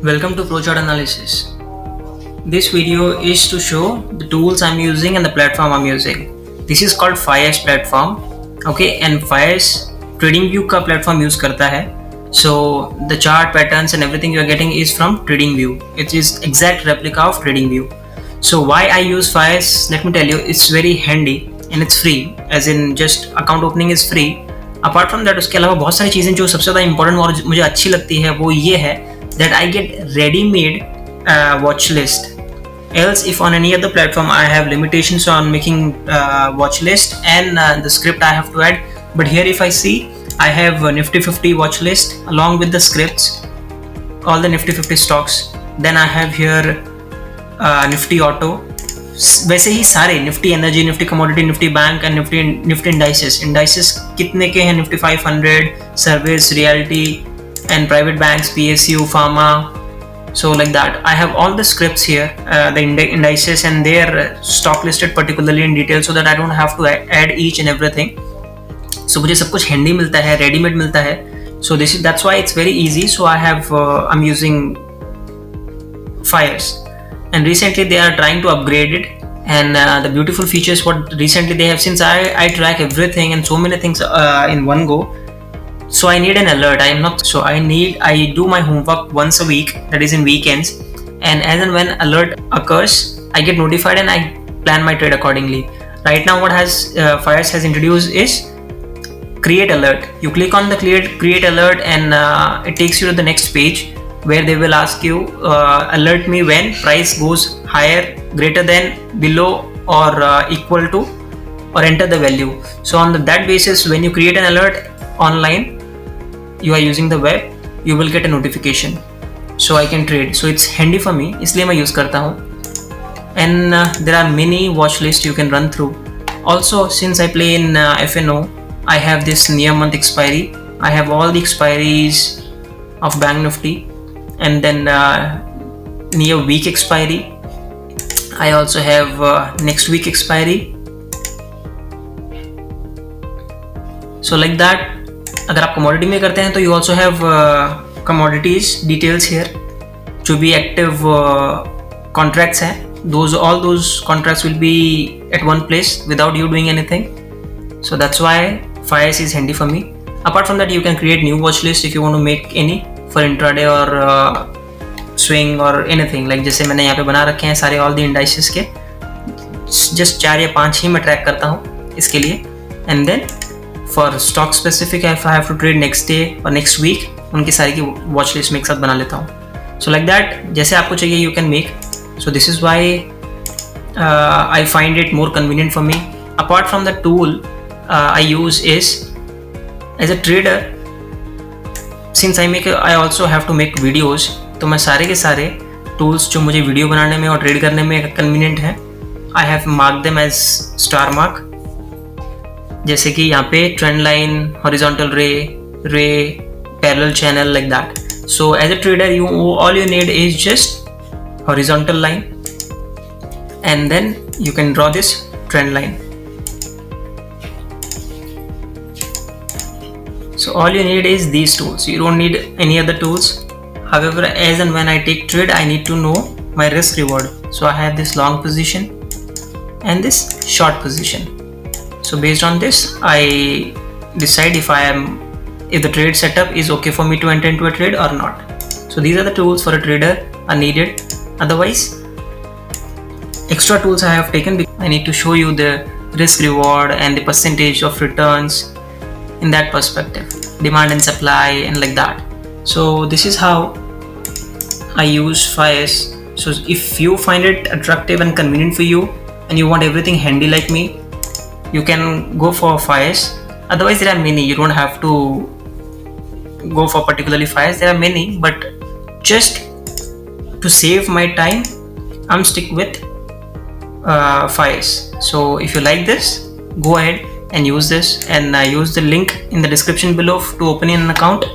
Welcome to Flowchart Analysis. This video is to show the tools I'm using and the platform I'm using. This is called Fires platform. Okay, and Fires TradingView का platform use करता है. So the chart patterns and everything you are getting is from TradingView. It is exact replica of TradingView. So why I use Fires? Let me tell you, it's very handy and it's free. As in just account opening is free. Apart from that, उसके अलावा बहुत सारी चीज़ें जो सबसे ज़्यादा important और मुझे अच्छी लगती है वो ये है that I get ready-made watch list. Else, if on any other platform I have limitations on making watch list and the script I have to add. But here, if I see, I have a Nifty 50 watch list along with the scripts, all the Nifty 50 stocks. Then I have here Nifty Auto. वैसे ही सारे Nifty energy, Nifty commodity, Nifty bank and Nifty indices कितने के हैं? Nifty 500, service, reality and private banks, PSU, pharma, so like that. I have all the scripts here, the indices, and they are stock listed particularly in detail so that I don't have to add each and everything. So मुझे सब कुछ handy मिलता है, ready-made मिलता है. So that's why it's very easy. So I'm using Fires, and recently they are trying to upgrade it. And the beautiful features what recently they have, since I track everything and so many things in one go. So I need an alert. I do my homework once a week, that is in weekends, and as and when alert occurs, I get notified and I plan my trade accordingly. Right now, what Fires has introduced is create alert. You click on the create alert, and it takes you to the next page where they will ask you alert me when price goes higher, greater than, below, or equal to, or enter the value. So on that basis, when you create an alert online, you are using the web, you will get a notification, so I can trade. So it's handy for me, इसलिए मैं use करता हूँ. And there are many watch lists you can run through. Also, since I play in FNO, I have this near month expiry. I have all the expiries of Bank Nifty, and then near week expiry. I also have next week expiry. So like that. अगर आप commodity में करते हैं तो you also have commodities details here. जो भी active contracts हैं, all those contracts will be at one place without you doing anything. So that's why Fires is handy for me. Apart from that, you can create new watch list if you want to make any for intraday or swing or anything. Like जैसे मैंने यहाँ पे बना रखे हैं सारे all the indices के, just 4 या 5 ही मैं ट्रैक करता हूँ इसके लिए. And then for stock specific, if I have to trade next day or next week, उनकी सारी की watch list में एक साथ बना लेता हूँ. So like that, जैसे आपको चाहिए you can make. So this is why I find it more convenient for me. Apart from the tool I use is, as a trader, since I also have to make videos, तो मैं सारे के सारे tools जो मुझे video बनाने में और ट्रेड करने में convenient है, I have marked them as star mark. जैसे कि यहाँ पे ट्रेंड लाइन, हॉरिजॉन्टल रे, parallel channel, like that. So as a trader, all you need is just horizontal line, and then you can draw this trend line. So all you need is these tools. You don't need any other tools. However, as and when I take trade, I need to know my risk reward. So I have this long position and this short position. So based on this, I decide if the trade setup is okay for me to enter into a trade or not. So these are the tools for a trader are needed. Otherwise, extra tools I have taken because I need to show you the risk reward and the percentage of returns in that perspective, demand and supply, and like that. So this is how I use Fires. So if you find it attractive and convenient for you, and you want everything handy like me, you can go for Fires. Otherwise, there are many. You don't have to go for particularly Fires. There are many, but just to save my time, I'm stick with Fires. So if you like this, go ahead and use this, and use the link in the description below to open an account.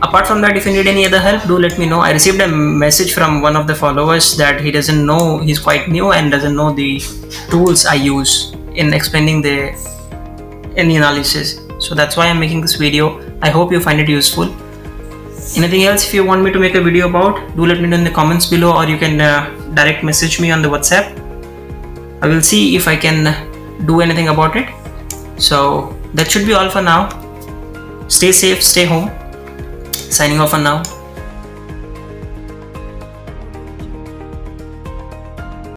Apart from that, if you need any other help, do let me know. I received a message from one of the followers that he doesn't know, he's quite new and doesn't know the tools I use in explaining any analysis. So that's why I'm making this video. I hope you find it useful. Anything else if you want me to make a video about, do let me know in the comments below, or you can direct message me on the WhatsApp. I will see if I can do anything about it. So that should be all for now. Stay safe, stay home. Signing off for now.